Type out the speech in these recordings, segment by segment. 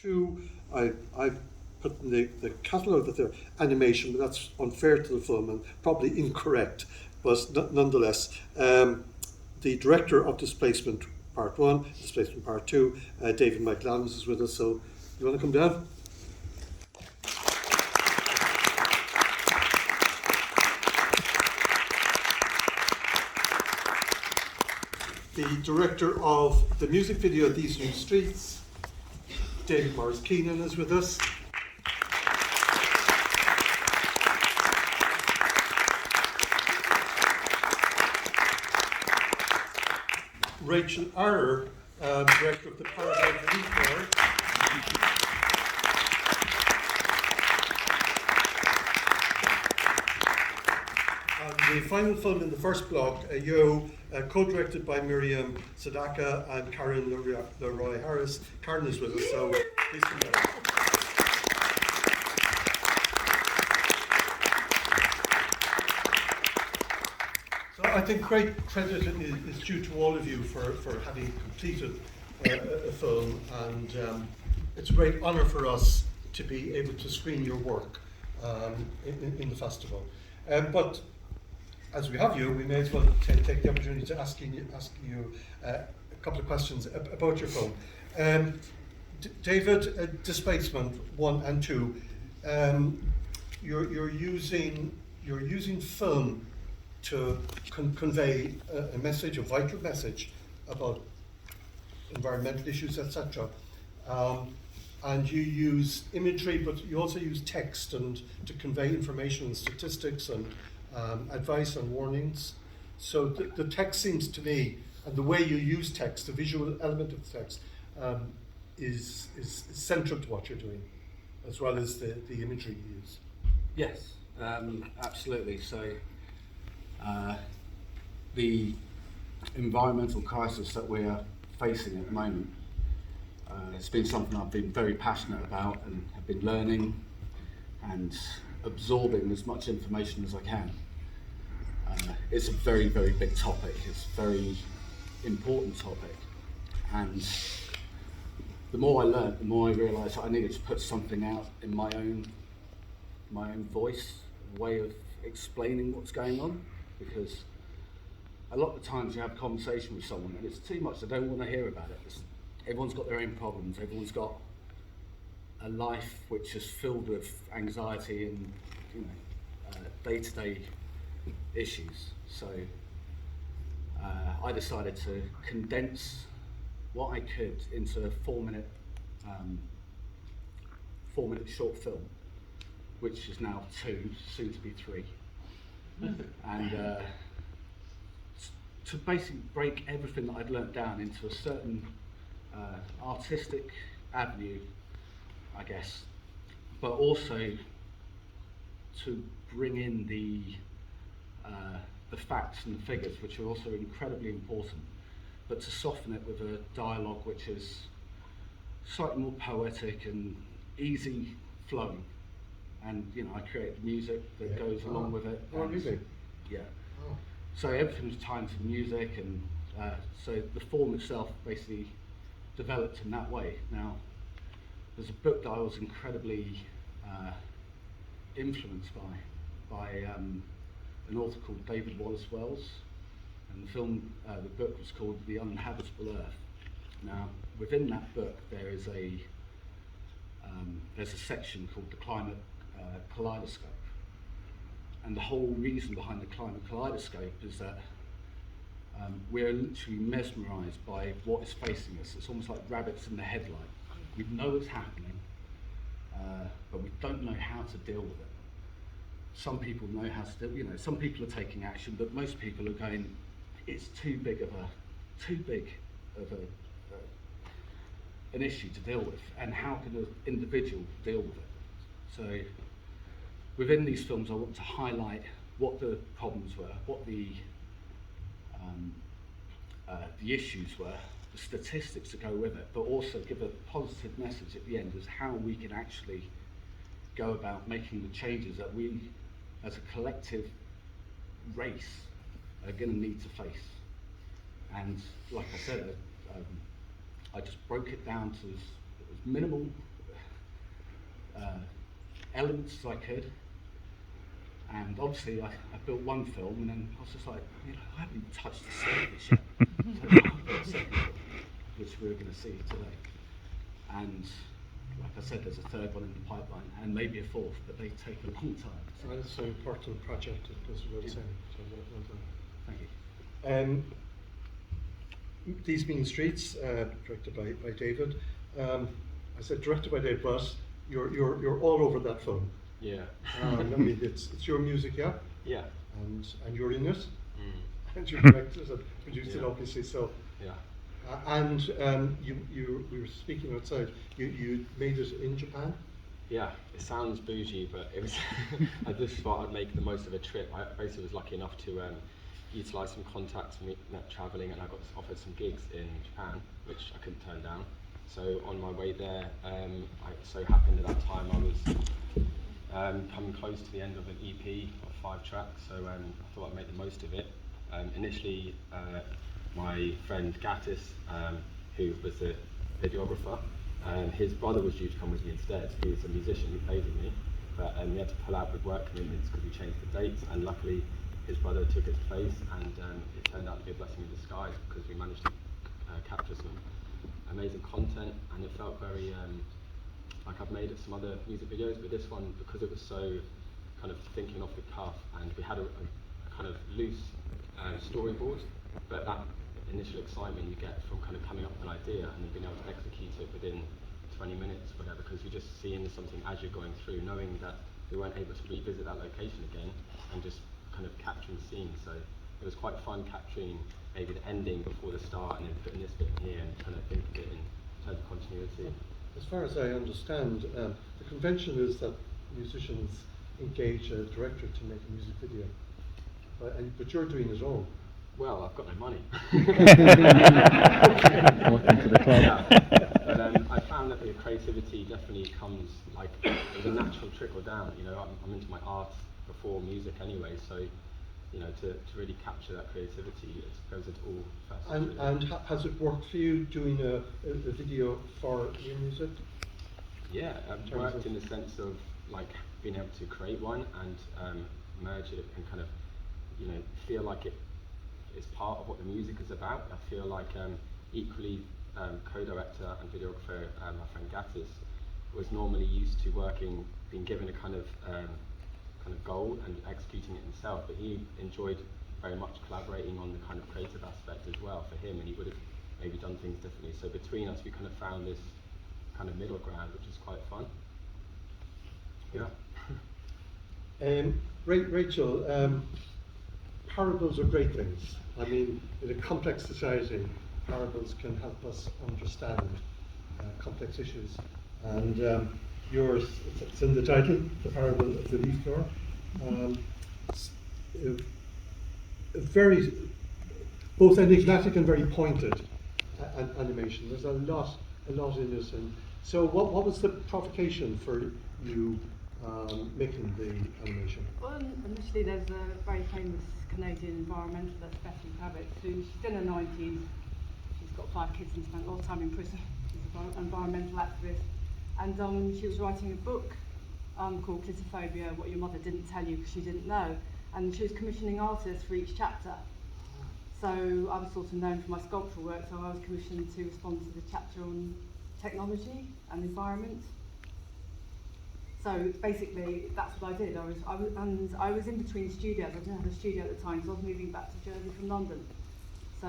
2. I put in the catalogue that they're animation, but that's unfair to the film and probably incorrect. But nonetheless, the director of Displacement Part 1, Displacement Part 2, David Michael Adams is with us. So you want to come down? The director of the music video These New Streets, David Maurice Keenan, is with us. Rachel Arrer, director of the Paradise Repair. And the final film in the first block, Yo, co-directed by Miriam Sadaka and Karen Leroy Harris. Karen is with us, so please come down. So I think great credit is due to all of you for having completed a film, and it's a great honour for us to be able to screen your work in the festival. But as we have you, we may as well take the opportunity to ask you a couple of questions about your film. David, Displacement 1 and 2, you're using film to convey a message, a vital message about environmental issues, etc. And you use imagery, but you also use text and to convey information and statistics and advice and warnings. So the text seems to me, and the way you use text, the visual element of the text, is central to what you're doing, as well as the imagery you use. Yes, absolutely. So the environmental crisis that we're facing at the moment, it's been something I've been very passionate about and have been learning and absorbing as much information as I can. It's a very, very big topic. It's a very important topic, and the more I learned, the more I realised that I needed to put something out in my own voice, way of explaining what's going on, because a lot of the times you have a conversation with someone and it's too much, they don't want to hear about it. Everyone's got their own problems, everyone's got a life which is filled with anxiety and day-to-day issues. So I decided to condense what I could into a 4-minute short film, which is now 2, soon to be 3. And to basically break everything that I'd learnt down into a certain artistic avenue, I guess, but also to bring in the facts and the figures, which are also incredibly important, but to soften it with a dialogue which is slightly more poetic and easy flowing. And I create music that goes along with it. Oh, music? Yeah. Oh. So everything's timed to music, and so the form itself basically developed in that way. Now, there's a book that I was incredibly influenced by an author called David Wallace Wells, and the book was called The Uninhabitable Earth. Now, within that book, there's a section called the Climate Kaleidoscope, and the whole reason behind the Climate Kaleidoscope is that we're literally mesmerised by what is facing us. It's almost like rabbits in the headlight. We know it's happening, but we don't know how to deal with it. Some people know how to deal. Some people are taking action, but most people are going, it's too big of an issue to deal with, and how can an individual deal with it? So within these films, I want to highlight what the problems were, what the issues were, the statistics to go with it, but also give a positive message at the end as how we can actually go about making the changes that we as a collective race are going to need to face. And like I said, I just broke it down to as minimal elements as I could. And obviously, I built one film, and then I was just like, I haven't even touched the surface yet. So I've got a second film, which we're going to see today. And like I said, there's a third one in the pipeline, and maybe a fourth, but they take a long time. So it's an important project, it goes without saying. So well done. Thank you. These Mean Streets, directed by David. I said directed by David, but you're all over that film. Yeah. I mean, it's your music, yeah? Yeah. And you're in it, and you directed it and produced it, Yeah. obviously. So. Yeah. We were speaking outside. You made it in Japan. Yeah, it sounds bougie, but it was. I just thought I'd make the most of a trip. I basically was lucky enough to utilise some contacts, met travelling, and I got offered some gigs in Japan, which I couldn't turn down. So on my way there, I so happened at that time I was coming close to the end of an EP of 5 tracks, so I thought I'd make the most of it. Initially, my friend Gattis, who was the videographer, his brother was due to come with me instead. He was a musician who plays with me, but we had to pull out with work commitments because we changed the dates, and luckily his brother took his place, and it turned out to be a blessing in disguise because we managed to capture some amazing content, and it felt very like I've made some other music videos, but this one, because it was so kind of thinking off the cuff, and we had a kind of loose storyboard, but that initial excitement you get from kind of coming up with an idea and then being able to execute it within 20 minutes, whatever, because you're just seeing something as you're going through, knowing that we weren't able to revisit that location again, and just kind of capturing scenes. So it was quite fun capturing maybe the ending before the start, and then putting this bit in here and kind of think of it in terms of continuity. As far as I understand, the convention is that musicians engage a director to make a music video, but you're doing it all. Well, I've got no money. Welcome to the club. Yeah. But I found that the creativity definitely comes, like, there's a natural trickle down. You know, I'm into my art before music anyway, so, you know, to really capture that creativity, it goes into all facets. And has it worked for you doing a video for your music? Yeah, I've worked in the sense of, like, being able to create one and merge it and kind of, you know, feel like it is part of what the music is about. I feel like equally co-director and videographer, my friend Gattis, was normally used to working, being given a kind of goal and executing it himself, but he enjoyed very much collaborating on the kind of creative aspect as well for him, and he would have maybe done things differently. So between us, we kind of found this kind of middle ground, which is quite fun. Yeah. Rachel, parables are great things. I mean, in a complex society, parables can help us understand complex issues. And yours, it's in the title, The Parable of the Leaf Blower. Very, both enigmatic and very pointed animation. There's a lot in this. And so, what was the provocation for you making the animation? Well, initially there's a very famous Canadian environmentalist, who's still in her 90s. She's got 5 kids and spent a lot of time in prison. She's an environmental activist. And she was writing a book called Clitophobia, What Your Mother Didn't Tell You Because She Didn't Know. And she was commissioning artists for each chapter. So I was sort of known for my sculptural work, so I was commissioned to respond to the chapter on technology and environment. So basically, that's what I did. I was in between studios. I didn't have a studio at the time, so I was moving back to Jersey from London. So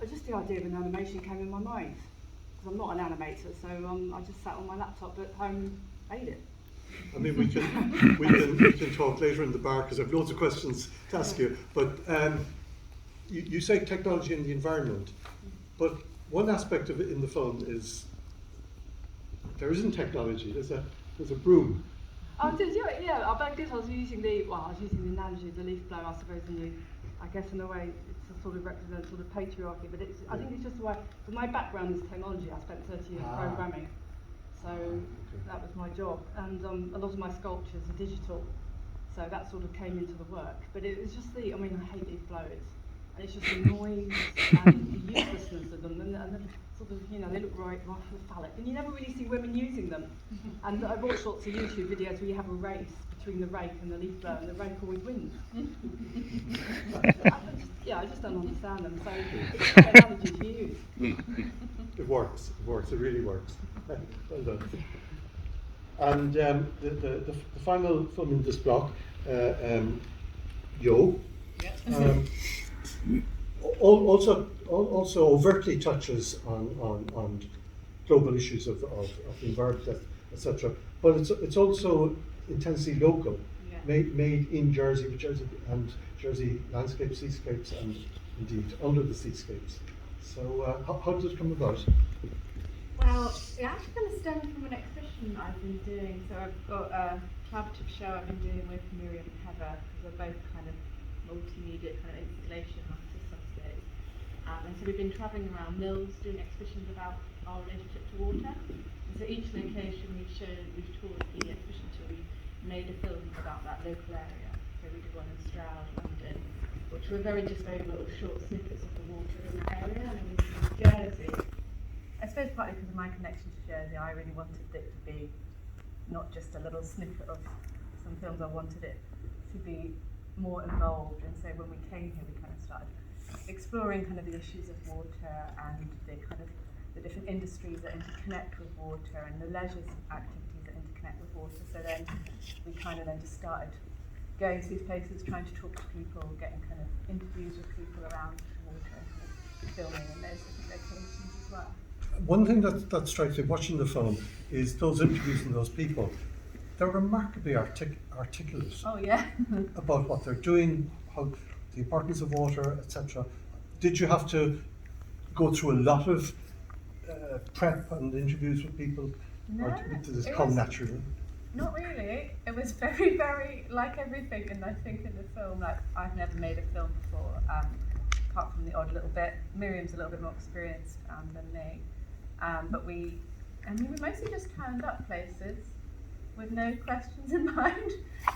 just the idea of an animation came in my mind, because I'm not an animator. So I just sat on my laptop at home and made it. I mean, we can talk later in the bar because I have loads of questions to ask you. But you say technology and the environment, but one aspect of it in the film is there isn't technology. There's a broom. I did, yeah. I guess I was using the analogy of the leaf blower, I suppose. In a way, it's a sort of represents sort of patriarchy. But I think it's just the way. So my background is technology. I spent 30 years programming, so that was my job. And a lot of my sculptures are digital, so that sort of came into the work. But it was just I hate leaf blowers. And it's just the noise and the uselessness pictures of them, and they're sort of, you know, they look right phallic, and you never really see women using them. And I've watched lots of YouTube videos where you have a race between the rake and the leaf blower, and the rake always wins. I just don't understand them, so it's an analogy to use. It works, it really works. Well done. And the final film in this block, Yo, also overtly touches on global issues of the environment, etc. But it's also intensely local, made in Jersey, with Jersey landscapes, seascapes, and indeed under the seascapes. So how did it come about? Well, it actually kind of stemmed from an exhibition I've been doing. So I've got a collaborative show I've been doing with Miriam and Heather, because we're both kind of multimedia kind of installation artists on stage. And so we've been travelling around mills doing exhibitions about our relationship to water. And so each location we've toured the exhibition to, we made a film about that local area. So we did one in Stroud, London, which were very little short snippets of the water in that area. And in Jersey, I suppose partly because of my connection to Jersey, I really wanted it to be not just a little snippet of some films. I wanted it to be more involved, and so when we came here, we kind of started exploring kind of the issues of water and the different industries that interconnect with water and the leisure activities that interconnect with water. So then we kind of then just started going to these places, trying to talk to people, getting kind of interviews with people around water, and kind of filming in those different locations as well. One thing that strikes me watching the film is those interviews and those people. They're remarkably articulate about what they're doing, how the importance of water, etc. Did you have to go through a lot of prep and interviews with people, or did this come naturally? Not really. It was very, very like everything, and I think in the film, like I've never made a film before, apart from the odd little bit. Miriam's a little bit more experienced than me, but we mostly just turned up places with no questions in mind,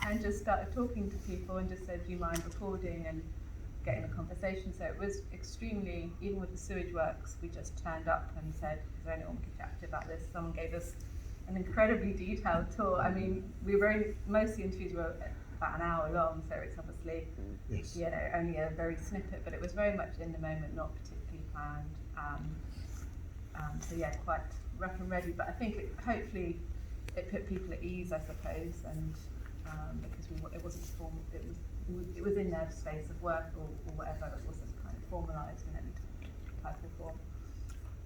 and just started talking to people and just said, do you mind recording, and getting a conversation. So it was extremely, even with the sewage works, we just turned up and said, is there anyone we could chat to about this? Someone gave us an incredibly detailed tour. I mean, most of the interviews were about an hour long, so it's obviously, only a very snippet, but it was very much in the moment, not particularly planned. Quite rough and ready, but I think hopefully it put people at ease, I suppose, and because it wasn't formal, it was in their space of work or whatever. It wasn't kind of formalised in any type of form.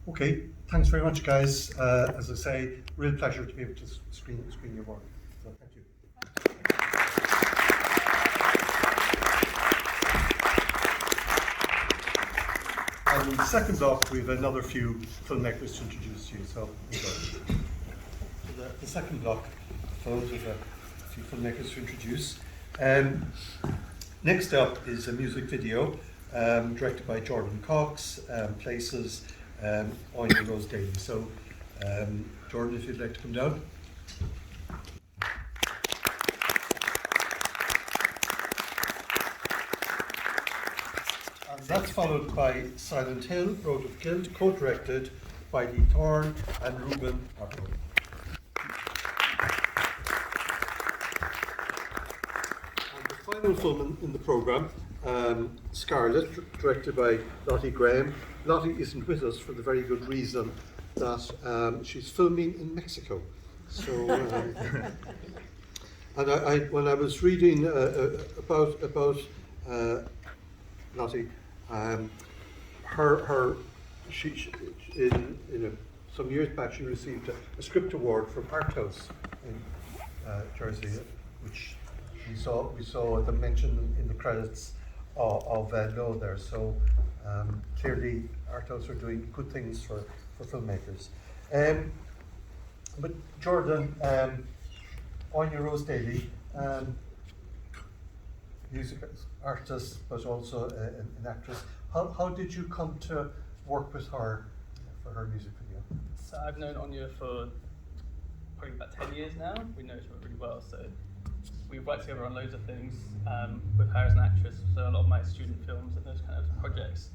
Okay, thanks very much, guys. As I say, real pleasure to be able to screen your work. So thank you. And in the second block, we have another few filmmakers to introduce to you. So the second block films with a few filmmakers to introduce. Next up is a music video directed by Jordan Cox, Places, Anya Rose Daly. So, Jordan, if you'd like to come down. And that's followed by Silent Hill, Road of Guilt, co-directed by Lee Thorne and Ruben Otto. And the final film in the programme, Scarlet, directed by Lottie Graham. Lottie isn't with us for the very good reason that she's filming in Mexico. So, and when I was reading about Lottie, some years back she received a script award from Art House in Jersey, which we saw them mentioned in the credits of Low there. So clearly Art House are doing good things for filmmakers. But Jordan, Anya Rose Daly, music artist but also an actress. How did you come to work with her for her music video? So I've known Anya for probably about 10 years now. We know each other really well, so we've worked together on loads of things with her as an actress, so a lot of my student films and those kind of projects.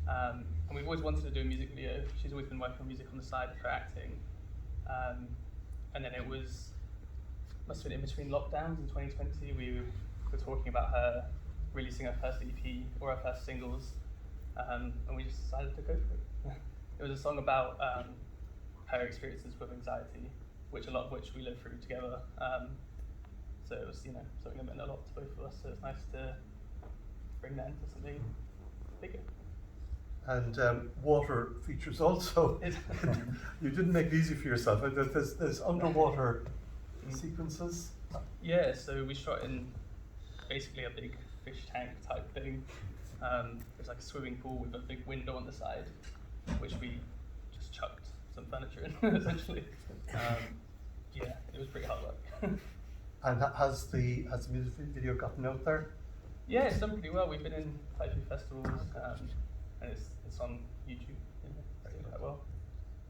And we've always wanted to do a music video. She's always been working on music on the side of her acting. And then it must have been in between lockdowns in 2020, we were talking about her releasing her first EP or her first singles, and we just decided to go for it. It was a song about her experiences with anxiety, a lot of which we lived through together. So it was, something that meant a lot to both of us. So it's nice to bring that into something bigger. And water features also. You didn't make it easy for yourself. There's underwater sequences. Yeah, so we shot in basically a big fish tank type thing. There's like a swimming pool with a big window on the side, which we just chucked some furniture in, essentially. Yeah, it was pretty hard work. And has the music video gotten out there? Yeah, it's done pretty well. We've been in quite a few festivals, and it's on YouTube. It's doing quite well.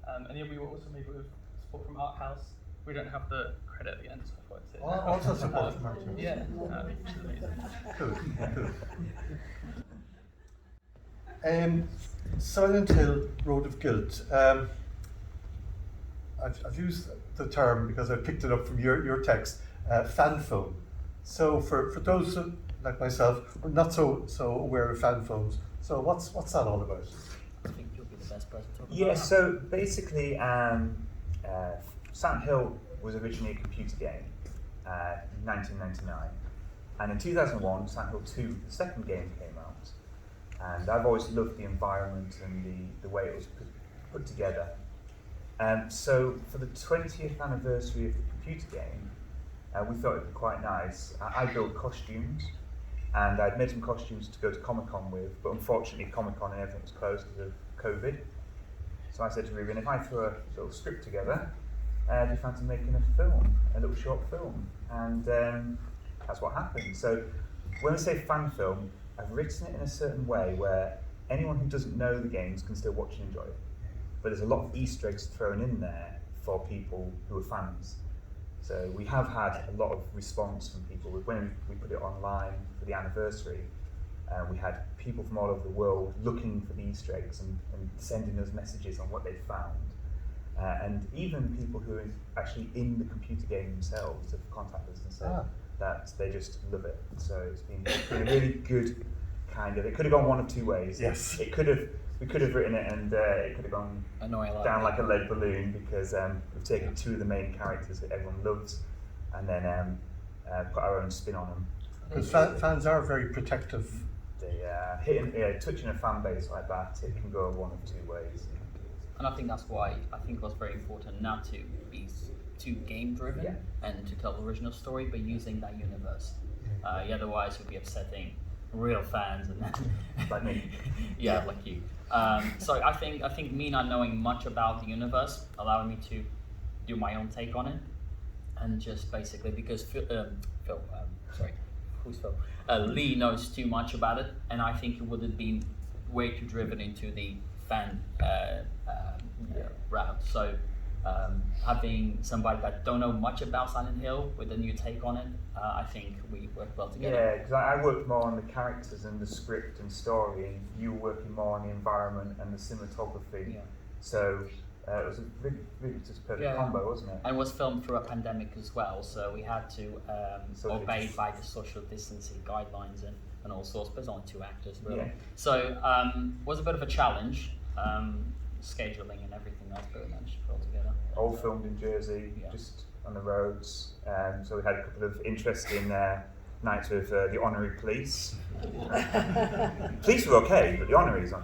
And yeah, we were also maybe with support from Art House. We don't have the credit at the end, so I thought I'd say that. Also support from Art House. Yeah, which is amazing. Good. Silent Hill, Road of Guilt. I've used the term because I picked it up from your text, fan film. So for those like myself who are not so aware of fan films, so what's that all about? I think you'll be the best person to talk about. Yeah, so basically, Silent Hill was originally a computer game in 1999, and in 2001, Silent Hill 2, the second game, came out. And I've always loved the environment and the way it was put together. So for the 20th anniversary of the computer game, we thought it'd be quite nice. I built costumes, and I'd made some costumes to go to Comic-Con with, but unfortunately Comic-Con and everything was closed because of COVID. So I said to Ruben, if I throw a little script together, do you fancy making a little short film? And that's what happened. So when I say fan film, I've written it in a certain way where anyone who doesn't know the games can still watch and enjoy it. But there's a lot of Easter eggs thrown in there for people who are fans. So we have had a lot of response from people. When we put it online for the anniversary, we had people from all over the world looking for the Easter eggs and sending us messages on what they found. And even people who are actually in the computer game themselves have contacted us and said that they just love it. So it's been a really good kind of, it could have gone one of two ways. Yes. We could have written it and it could have gone down like a lead balloon, because we've taken two of the main characters that everyone loves and then put our own spin on them. Because fans are very protective. Touching a fan base like that, it can go one of two ways. And I think that's why I think it was very important not to be too game driven and to tell the original story, but using that universe. Otherwise, you'll be upsetting real fans and like me. Yeah, like you. So I think me not knowing much about the universe allowed me to do my own take on it, and just basically because Lee knows too much about it, and I think he would have been way too driven into the fan route. So having somebody that don't know much about Silent Hill with a new take on it, I think we worked well together. Yeah, because I worked more on the characters and the script and story, and you were working more on the environment and the cinematography. Yeah. So it was a really just perfect combo, wasn't it? And it was filmed through a pandemic as well, so we had to obey by the social distancing guidelines and all sorts, but it's only two actors really. Yeah. So it was a bit of a challenge, scheduling and everything else, but we managed to put it together. All filmed in Jersey, just on the roads. So we had a couple of interesting nights with the honorary police. Police were okay, but the honorary's on.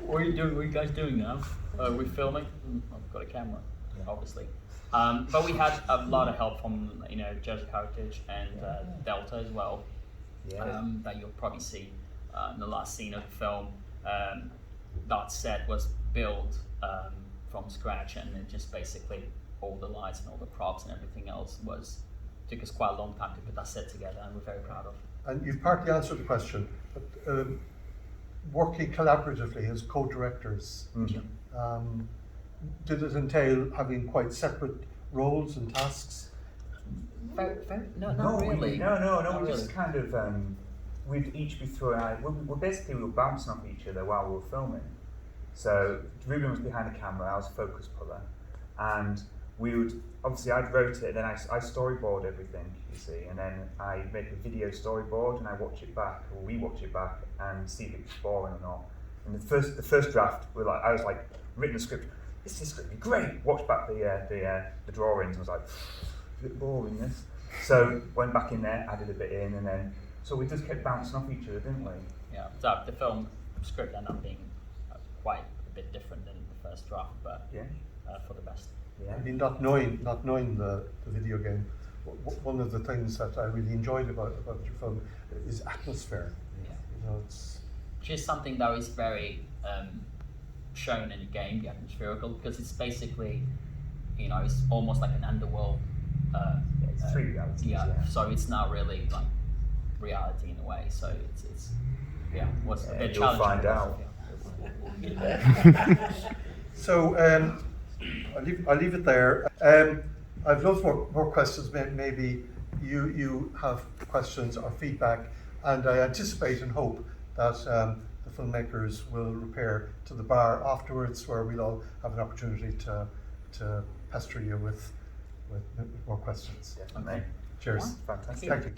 What are you guys doing now? We're filming. I've got a camera, obviously. But we had a lot of help from Jersey Heritage and Delta as well. Yeah. That you'll probably see in the last scene of the film. That set was built from scratch, and it just basically all the lights and all the props and everything else took us quite a long time to put that set together, and we're very proud of. And you've partly answered the question, but working collaboratively as co-directors, did it entail having quite separate roles and tasks? Not really. No. Not We really. just kind of we'd each be throwing out, we were bouncing off each other while we were filming. So Ruben was behind the camera, I was focus puller, and we would, obviously I'd wrote it, then I storyboard everything, you see, and then I make a video storyboard and I watch it back, or we watch it back, and see if it's boring or not. And the first draft, I was like, written the script, this is going to be great. Watched back the drawings and was like, a bit boring this. So went back in there, added a bit in, and then, so we just kept bouncing off each other, didn't we? Yeah, so the film script ended up being quite a bit different than the first draft, but Yeah. For the best. Yeah. I mean, not knowing the video game, one of the things that I really enjoyed about your film is atmosphere. Yeah. You know, it's Which is something that is very shown in the game, the atmospherical, because it's basically, you know, it's almost like an underworld. It's 3 realities. Yeah, so it's not really like reality in a way. So it's what's a bit you'll challenging. find out. so. I'll leave it there. I've loads more questions. Maybe you have questions or feedback, and I anticipate and hope that the filmmakers will repair to the bar afterwards, where we'll all have an opportunity to pester you with more questions. Definitely. Cheers. Fantastic. Thank you.